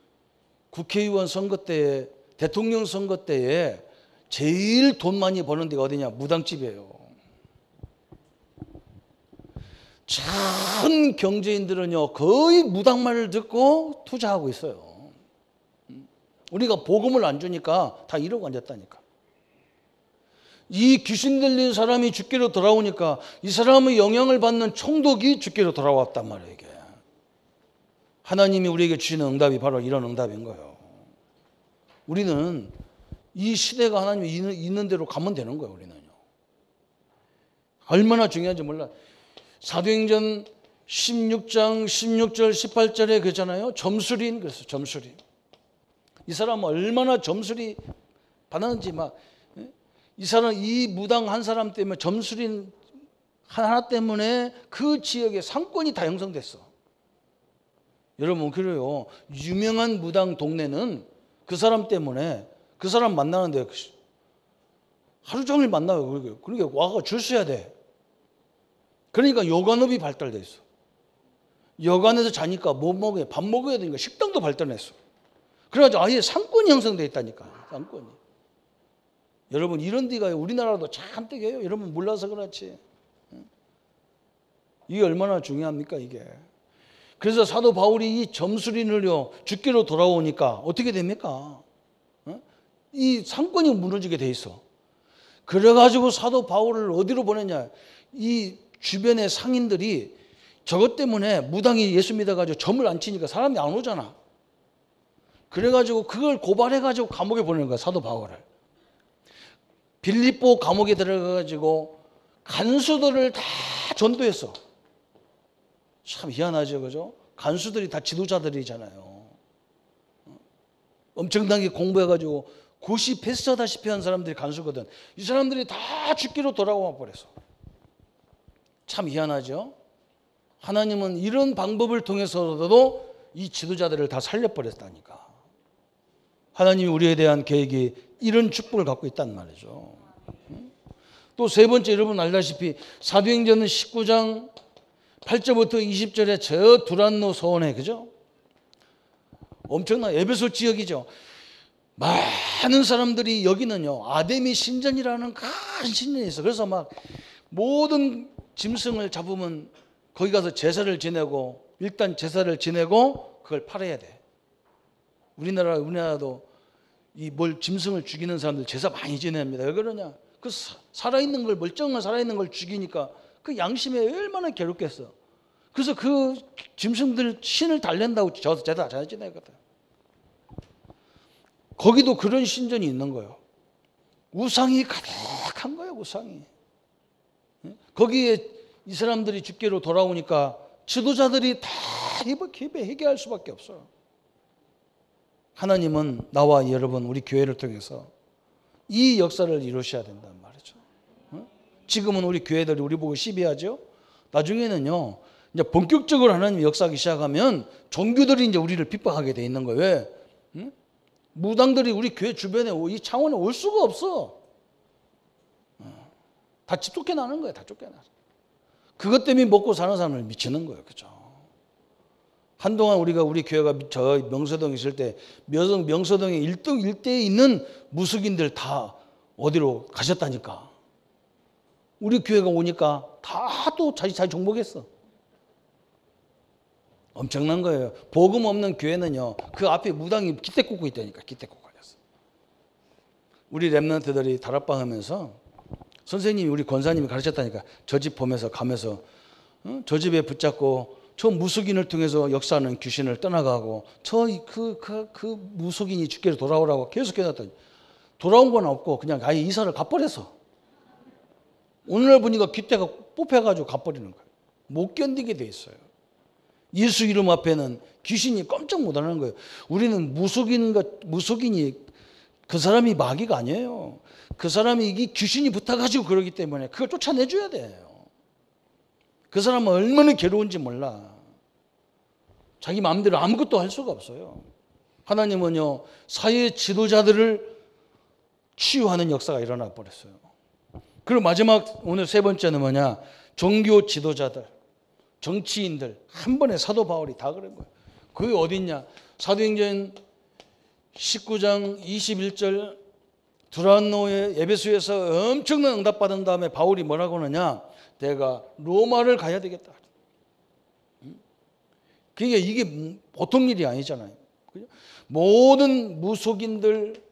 국회의원 선거 때에, 대통령 선거 때에 제일 돈 많이 버는 데가 어디냐? 무당집이에요. 전 경제인들은요, 거의 무당 말을 듣고 투자하고 있어요. 우리가 복음을 안 주니까 다 이러고 앉았다니까. 이 귀신 들린 사람이 주께로 돌아오니까 이 사람의 영향을 받는 총독이 주께로 돌아왔단 말이에요. 이게 하나님이 우리에게 주시는 응답이 바로 이런 응답인 거예요. 우리는 이 시대가 하나님이 있는 대로 가면 되는 거예요. 우리는요. 얼마나 중요한지 몰라. 사도행전 16장 16절 18절에 그러잖아요. 점술인, 그래서 점술인. 이 사람은 얼마나 점술이 받았는지 막, 이 사람, 이 무당 한 사람 때문에, 점술인 하나 때문에 그 지역에 상권이 다 형성됐어. 여러분, 그래요. 유명한 무당 동네는 그 사람 때문에, 그 사람 만나는데 하루 종일 만나요. 그러니까 와가 줄 서야 돼. 그러니까 여관업이 발달돼 있어. 여관에서 자니까 뭐 먹어야, 밥 먹어야 되니까 식당도 발달했어. 그래가지고 아예 상권이 형성돼 있다니까. 상권이. 여러분, 이런 데가 우리나라도 잔뜩 해요. 여러분 몰라서 그렇지. 이게 얼마나 중요합니까, 이게. 그래서 사도 바울이 이 점술인을요, 주께로 돌아오니까 어떻게 됩니까? 이 상권이 무너지게 돼 있어. 그래가지고 사도 바울을 어디로 보냈냐? 이 주변의 상인들이 저것 때문에 무당이 예수 믿어가지고 점을 안 치니까 사람이 안 오잖아. 그래가지고 그걸 고발해가지고 감옥에 보내는 거야, 사도 바울을. 빌립보 감옥에 들어가가지고 간수들을 다 전도했어. 참 희한하죠, 그죠? 간수들이 다 지도자들이잖아요. 엄청나게 공부해가지고 고시 패스하다시피 한 사람들이 간수거든. 이 사람들이 다 죽기로 돌아와 버렸어. 참 희한하죠? 하나님은 이런 방법을 통해서도 이 지도자들을 다 살려버렸다니까. 하나님이 우리에 대한 계획이 이런 축복을 갖고 있단 말이죠. 또 세 번째, 여러분 알다시피 사도행전 19장 8절부터 20절에 저 두란노 서원에, 그죠? 엄청난 에베소 지역이죠. 많은 사람들이, 여기는요 아데미 신전이라는 큰 신전이 있어. 그래서 막 모든 짐승을 잡으면 거기 가서 제사를 지내고, 일단 제사를 지내고 그걸 팔아야 돼. 우리나라도 이 짐승을 죽이는 사람들 제사 많이 지냅니다. 왜 그러냐? 그 살아있는 걸, 멀쩡한 살아있는 걸 죽이니까 그 양심에 얼마나 괴롭겠어. 그래서 그 짐승들 신을 달랜다고 제사 잘 지내거든. 거기도 그런 신전이 있는 거예요. 우상이 가득한 거예요, 우상이. 거기에 이 사람들이 주께로 돌아오니까 지도자들이 다 회개할 수밖에 없어요. 하나님은 나와 여러분, 우리 교회를 통해서 이 역사를 이루셔야 된단 말이죠. 지금은 우리 교회들이 우리 보고 시비하죠. 나중에는요, 이제 본격적으로 하나님이 역사하기 시작하면 종교들이 이제 우리를 핍박하게 돼 있는 거예요. 왜? 무당들이 우리 교회 주변에, 이 창원에 올 수가 없어. 다 쫓겨나는 거예요. 다 쫓겨나. 그것 때문에 먹고 사는 사람을 미치는 거예요. 그죠? 한동안 우리 교회가 저 명서동에 있을 때 명서동에 일대에 있는 무속인들 다 어디로 가셨다니까. 우리 교회가 오니까 다 또 자기 종목했어. 엄청난 거예요. 복음 없는 교회는요, 그 앞에 무당이 기대 꽂고 있다니까. 기대 꽂고 걸렸어. 우리 랩런트들이 다락방 하면서 선생님이 우리 권사님이 가르쳤다니까 저 집 보면서 가면서 저 집에 붙잡고 저 무속인을 통해서 역사하는 귀신을 떠나가고 그 무속인이 주께로 돌아오라고 계속 해놨더니 돌아온 건 없고 그냥 아예 이사를 가버렸어. 오늘날 보니까 귓대가 뽑혀가지고 가버리는 거예요. 못 견디게 돼 있어요. 예수 이름 앞에는 귀신이 깜짝 못하는 거예요. 우리는 무속인이 그 사람이 마귀가 아니에요. 그 사람이 이게 귀신이 붙어가지고 그러기 때문에 그걸 쫓아내줘야 돼요. 그 사람은 얼마나 괴로운지 몰라. 자기 마음대로 아무것도 할 수가 없어요. 하나님은요, 사회 지도자들을 치유하는 역사가 일어나 버렸어요. 그리고 마지막 오늘 세 번째는 뭐냐? 종교 지도자들, 정치인들 한 번에 사도 바울이 다 그런 거예요. 그게 어딨냐? 사도행전 19장 21절 두란노의 에베소에서 엄청난 응답 받은 다음에 바울이 뭐라고 하느냐? 내가 로마를 가야 되겠다. 그러니까 이게 보통 일이 아니잖아요. 모든 무속인들,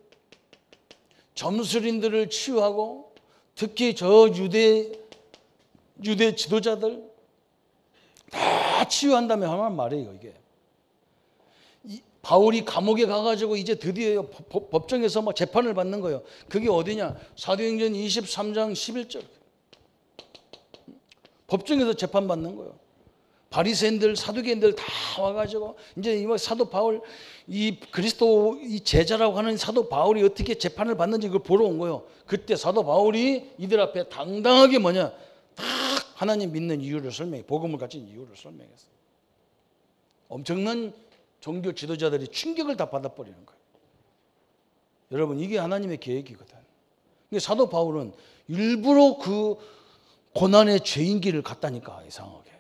점술인들을 치유하고 특히 저 유대 지도자들 다 치유한 다음에 하는 말이에요. 이게 바울이 감옥에 가가지고 이제 드디어 법정에서 막 재판을 받는 거예요. 그게 어디냐? 사도행전 23장 11절. 법정에서 재판 받는 거예요. 바리새인들, 사두개인들 다 와가지고 이제 이 사도 바울, 이 그리스도 이 제자라고 하는 사도 바울이 어떻게 재판을 받는지 그걸 보러 온 거예요. 그때 사도 바울이 이들 앞에 당당하게 뭐냐? 다 하나님 믿는 이유를 설명해, 복음을 가진 이유를 설명했어요. 엄청난 종교 지도자들이 충격을 다 받아버리는 거예요. 여러분, 이게 하나님의 계획이거든. 근데 사도 바울은 일부러 그 고난의 죄인길을 갔다니까, 이상하게.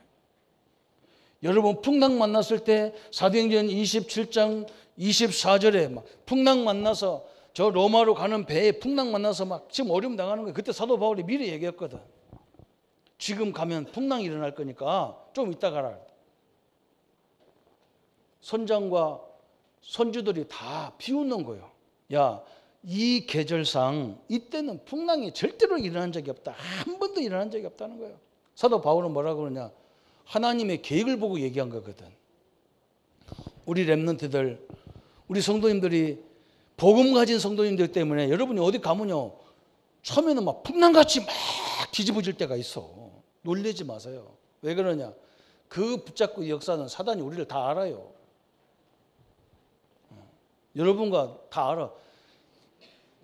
여러분, 풍랑 만났을 때 사도행전 27장 24절에 막 풍랑 만나서 저 로마로 가는 배에 풍랑 만나서 막 지금 어려움 당하는 거예요. 그때 사도 바울이 미리 얘기했거든. 지금 가면 풍랑이 일어날 거니까 좀 이따 가라. 선장과 선주들이 다 비웃는 거예요. 야, 이 계절상 이때는 풍랑이 절대로 일어난 적이 없다. 한 번도 일어난 적이 없다는 거예요. 사도 바울은 뭐라고 그러냐? 하나님의 계획을 보고 얘기한 거거든. 우리 랩런트들, 우리 성도님들이 복음 가진 성도님들 때문에 여러분이 어디 가면요, 처음에는 막 풍랑같이 막 뒤집어질 때가 있어. 놀라지 마세요. 왜 그러냐? 그 붙잡고 역사는 사단이 우리를 다 알아요. 여러분과 다 알아.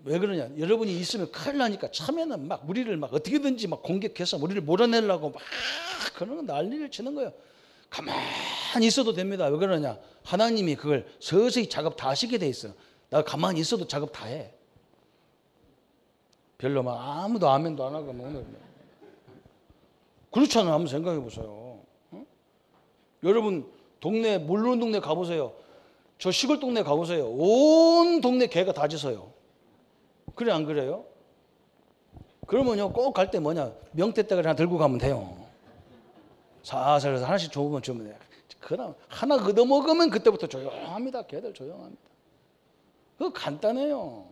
왜 그러냐? 여러분이 있으면 큰일 나니까 처음에는 막 우리를 막 어떻게든지 막 공격해서 우리를 몰아내려고 막 그런 난리를 치는 거예요. 가만히 있어도 됩니다. 왜 그러냐? 하나님이 그걸 서서히 작업 다 하시게 돼 있어. 나 가만히 있어도 작업 다 해. 별로 막 아무도 아멘도 안 하고 오늘 그렇잖아요. 한번 생각해 보세요. 응? 여러분 동네 물론 동네 가보세요. 저 시골 동네 가보세요. 온 동네 개가 다 짖어요. 그래 안 그래요? 그러면요 꼭 갈 때 뭐냐? 명태떼가 하나 들고 가면 돼요. 살살 하나씩 주면 돼요. 그럼 하나 얻어먹으면 그때부터 조용합니다. 개들 조용합니다. 그거 간단해요.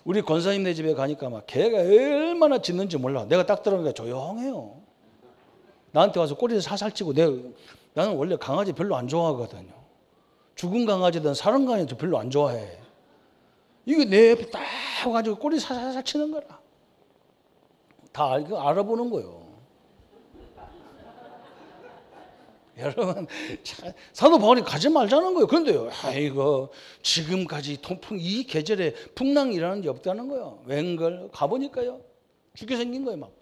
우리 권사님네 집에 가니까 막 개가 얼마나 짖는지 몰라. 내가 딱 들어가니까 조용해요. 나한테 와서 꼬리를 살살 치고 나는 원래 강아지 별로 안 좋아하거든요. 죽은 강아지든 살은 강아지든 별로 안 좋아해. 이게 내 옆에 딱 와가지고 꼬리 살살 치는 거라. 다 알아보는 거예요. 여러분, 사도 바울이 가지 말자는 거예요. 그런데요, 아이고, 지금까지 통풍, 이 계절에 풍랑이 일어나는 게 없다는 거예요. 웬걸? 가보니까요, 죽게 생긴 거예요. 막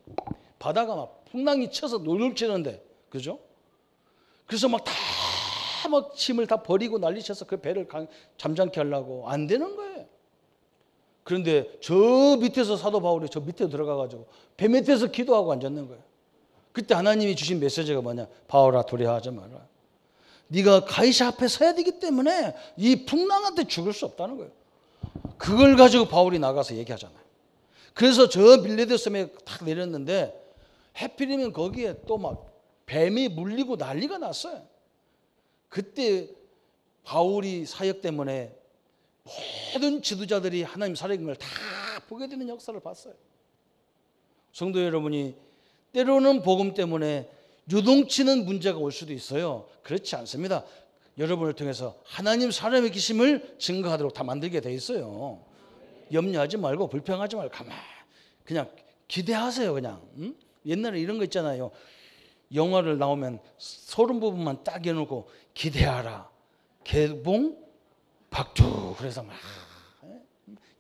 바다가 막 풍랑이 쳐서 놀놀 치는데, 그죠? 그래서 막 침을 다 버리고 난리쳐서 그 배를 잠잠케 하려고 안 되는 거예요. 그런데 저 밑에서 사도 바울이 저 밑에 들어가가지고 배 밑에서 기도하고 앉았는 거예요. 그때 하나님이 주신 메시지가 뭐냐? 바울아 두려워하지 마라. 네가 가이사 앞에 서야 되기 때문에 이 풍랑한테 죽을 수 없다는 거예요. 그걸 가지고 바울이 나가서 얘기하잖아요. 그래서 저 빌레드 섬에 탁 내렸는데 해필이면 거기에 또 막 뱀이 물리고 난리가 났어요. 그때 바울이 사역 때문에 모든 지도자들이 하나님 살아계신 걸 다 보게 되는 역사를 봤어요. 성도 여러분이 때로는 복음 때문에 유동치는 문제가 올 수도 있어요. 그렇지 않습니다. 여러분을 통해서 하나님 살아계심을 증거하도록 다 만들게 돼 있어요. 염려하지 말고 불평하지 말고 가만 그냥 기대하세요. 그냥 옛날에 이런 거 있잖아요. 영화를 나오면 소름 부분만 딱 해놓고 기대하라 개봉 박두 그래서 막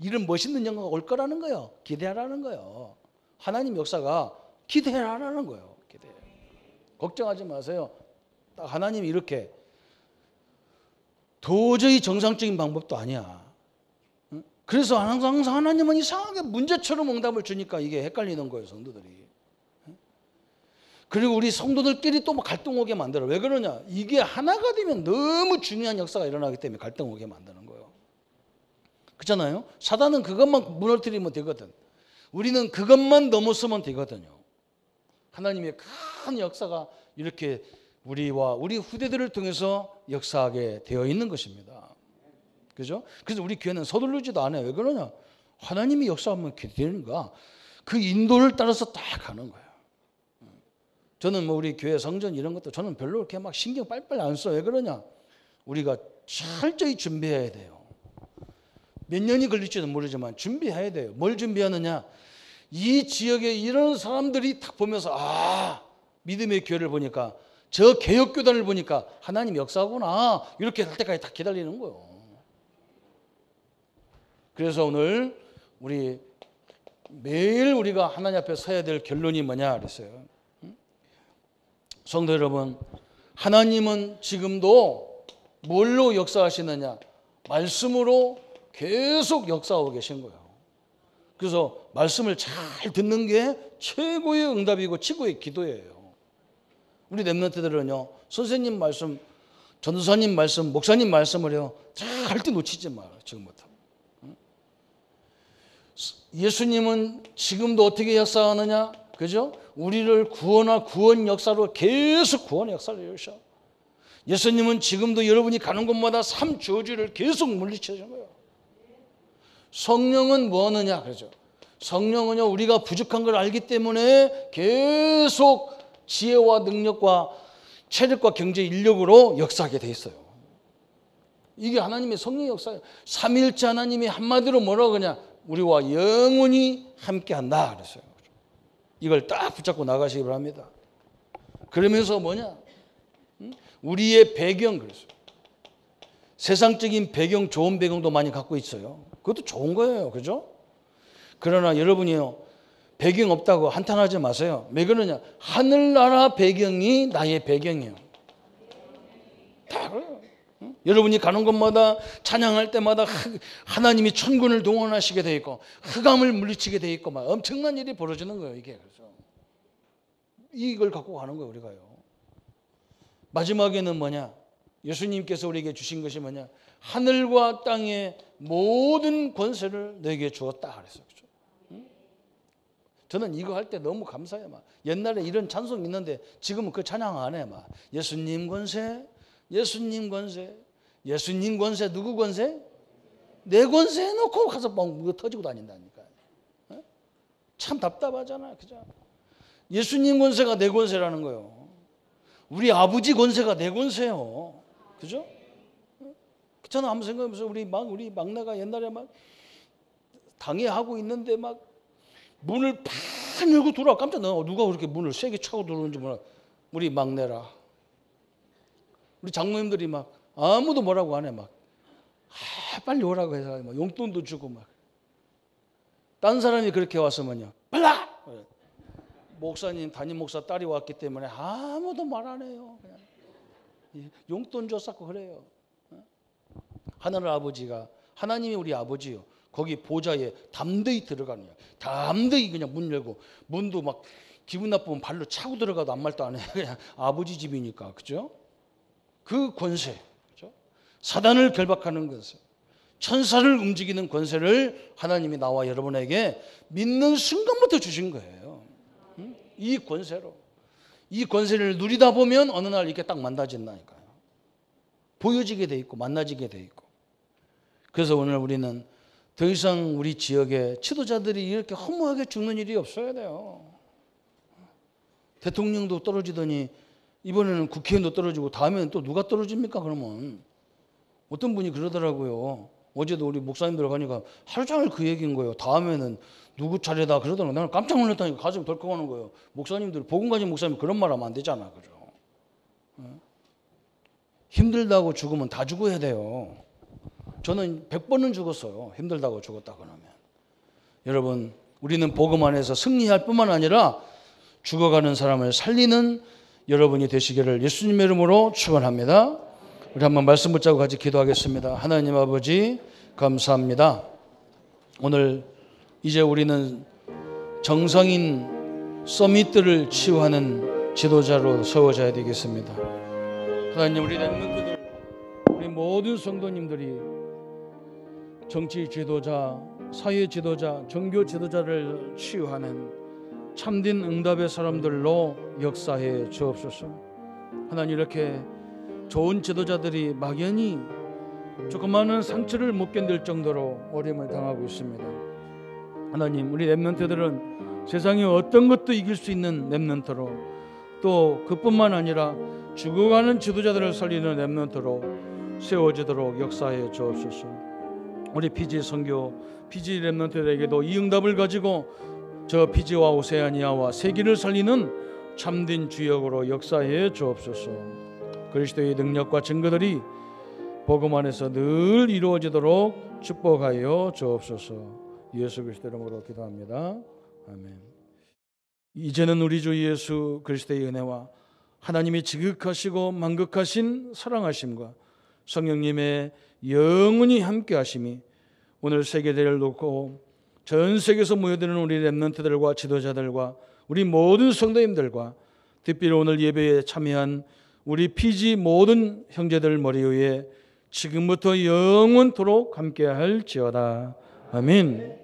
이런 멋있는 영화가 올 거라는 거예요. 기대하라는 거예요. 하나님 역사가 기대하라는 거예요. 기대. 걱정하지 마세요. 딱 하나님이 이렇게 도저히 정상적인 방법도 아니야. 그래서 항상 하나님은 이상하게 문제처럼 응답을 주니까 이게 헷갈리는 거예요. 성도들이. 그리고 우리 성도들끼리 또 갈등 오게 만들어. 왜 그러냐? 이게 하나가 되면 너무 중요한 역사가 일어나기 때문에 갈등 오게 만드는 거예요. 그렇잖아요? 사단은 그것만 무너뜨리면 되거든. 우리는 그것만 넘어서면 되거든요. 하나님의 큰 역사가 이렇게 우리와 우리 후대들을 통해서 역사하게 되어 있는 것입니다. 그죠? 그래서 우리 교회는 서두르지도 않아요. 왜 그러냐? 하나님이 역사하면 되는 거야. 그 인도를 따라서 딱 가는 거예요. 저는 뭐 우리 교회 성전 이런 것도 저는 별로 그렇게 막 신경 빨빨 안 써. 왜 그러냐? 우리가 철저히 준비해야 돼요. 몇 년이 걸릴지는 모르지만 준비해야 돼요. 뭘 준비하느냐? 이 지역에 이런 사람들이 딱 보면서 믿음의 교회를 보니까 저 개혁교단을 보니까 하나님 역사하구나 이렇게 할 때까지 다 기다리는 거예요. 그래서 오늘 우리 매일 우리가 하나님 앞에 서야 될 결론이 뭐냐 그랬어요. 성도 여러분, 하나님은 지금도 뭘로 역사하시느냐? 말씀으로 계속 역사하고 계신 거예요. 그래서 말씀을 잘 듣는 게 최고의 응답이고 최고의 기도예요. 우리 렘넌트들은요, 선생님 말씀, 전도사님 말씀, 목사님 말씀을요 절대 놓치지 마요. 지금부터. 예수님은 지금도 어떻게 역사하느냐? 그죠? 우리를 구원 역사로 계속 구원의 역사를 이루셔. 예수님은 지금도 여러분이 가는 곳마다 삶 저주를 계속 물리치는 거예요. 성령은 뭐 하느냐? 그죠? 성령은요, 우리가 부족한 걸 알기 때문에 계속 지혜와 능력과 체력과 경제 인력으로 역사하게 돼 있어요. 이게 하나님의 성령의 역사예요. 삼위일체 하나님이 한마디로 뭐라고 그러냐? 우리와 영원히 함께한다 그랬어요. 이걸 딱 붙잡고 나가시기 바랍니다. 그러면서 뭐냐? 우리의 배경 그랬어요. 세상적인 배경, 좋은 배경도 많이 갖고 있어요. 그것도 좋은 거예요. 그죠? 그러나 여러분이요, 배경 없다고 한탄하지 마세요. 왜 그러냐? 하늘나라 배경이 나의 배경이에요. 다 그래요. 여러분이 가는 곳마다 찬양할 때마다 하나님이 천군을 동원하시게 돼 있고 흑암을 물리치게 돼 있고 막 엄청난 일이 벌어지는 거예요. 이게 그래서 이걸 갖고 가는 거예요. 우리가요. 마지막에는 뭐냐? 예수님께서 우리에게 주신 것이 뭐냐? 하늘과 땅의 모든 권세를 너에게 주었다 그랬어요. 그렇죠? 저는 이거 할 때 너무 감사해요. 막 옛날에 이런 찬송 있는데 지금은 그 찬양 안 해. 막 예수님 권세, 예수님 권세, 예수님 권세, 누구 권세? 내 권세 해놓고 가서 막 터지고 다닌다니까. 참 답답하잖아. 그죠? 예수님 권세가 내 권세라는 거예요. 우리 아버지 권세가 내 권세예요. 그죠? 저는 아무 생각하면서 우리 막내가 옛날에 막 당회하고 있는데 막 문을 팍 열고 들어와. 깜짝 놀라. 누가 그렇게 문을 세게 차고 들어오는지 몰라. 우리 막내라. 우리 장모님들이 막 아무도 뭐라고 안 해. 막 빨리 오라고 해서 막 용돈도 주고 막. 딴 사람이 그렇게 왔으면요. 빨라! 목사님, 담임 목사 딸이 왔기 때문에 아무도 말 안 해요. 그냥 용돈 줬었고 그래요. 하늘 아버지가, 하나님이 우리 아버지요. 거기 보좌에 담대히 들어가는 거야. 담대히 그냥 문 열고, 문도 막 기분 나쁘면 발로 차고 들어가도 아무 말도 안 해. 그냥 아버지 집이니까. 그죠? 그 권세. 그죠? 사단을 결박하는 권세. 천사를 움직이는 권세를 하나님이 나와 여러분에게 믿는 순간부터 주신 거예요. 이 권세로. 이 권세를 누리다 보면 어느 날 이렇게 딱 만나진다니까요. 보여지게 돼 있고 만나지게 돼 있고. 그래서 오늘 우리는 더 이상 우리 지역에 지도자들이 이렇게 허무하게 죽는 일이 없어야 돼요. 대통령도 떨어지더니 이번에는 국회의원도 떨어지고 다음에는 또 누가 떨어집니까? 그러면 어떤 분이 그러더라고요. 어제도 우리 목사님들 가니까 하루 종일 그 얘기인 거예요. 다음에는 누구 차례다 그러더라고요. 나는 깜짝 놀랐다니까 가슴이 덜컥하는 거예요. 목사님들, 복음 가진 목사님 그런 말 하면 안 되잖아. 그죠? 힘들다고 죽으면 다 죽어야 돼요. 저는 100번은 죽었어요. 힘들다고 죽었다 그러면. 여러분, 우리는 복음 안에서 승리할 뿐만 아니라 죽어가는 사람을 살리는 여러분이 되시기를 예수님의 이름으로 축원합니다. 우리 한번 말씀 붙잡고 같이 기도하겠습니다. 하나님 아버지 감사합니다. 오늘 이제 우리는 정상인 서밋들을 치유하는 지도자로 세워져야 되겠습니다. 하나님, 우리 렘넌트들, 우리 모든 성도님들이 정치 지도자, 사회 지도자, 종교 지도자를 치유하는 참된 응답의 사람들로 역사해 주옵소서. 하나님, 이렇게 좋은 지도자들이 막연히 조그마한 상처를 못 견딜 정도로 어려움을 당하고 있습니다. 하나님, 우리 렘넌트들은 세상의 어떤 것도 이길 수 있는 렘넌트로, 또 그뿐만 아니라 죽어가는 지도자들을 살리는 렘넌트로 세워지도록 역사해 주옵소서. 우리 피지 선교, 피지 렘넌트들에게도 이 응답을 가지고 저 피지와 오세아니아와 세계를 살리는 참된 주역으로 역사해 주옵소서. 그리스도의 능력과 증거들이 복음 안에서 늘 이루어지도록 축복하여 주옵소서. 예수 그리스도 이름으로 기도합니다. 아멘. 이제는 우리 주 예수 그리스도의 은혜와 하나님의 지극하시고 만극하신 사랑하심과 성령님의 영원히 함께 하심이 오늘 세계대회를 놓고 전 세계에서 모여드는 우리 렘넌트들과 지도자들과 우리 모든 성도님들과 특별히 오늘 예배에 참여한 우리 피지 모든 형제들 머리 위에 지금부터 영원토록 함께할지어다. 아멘.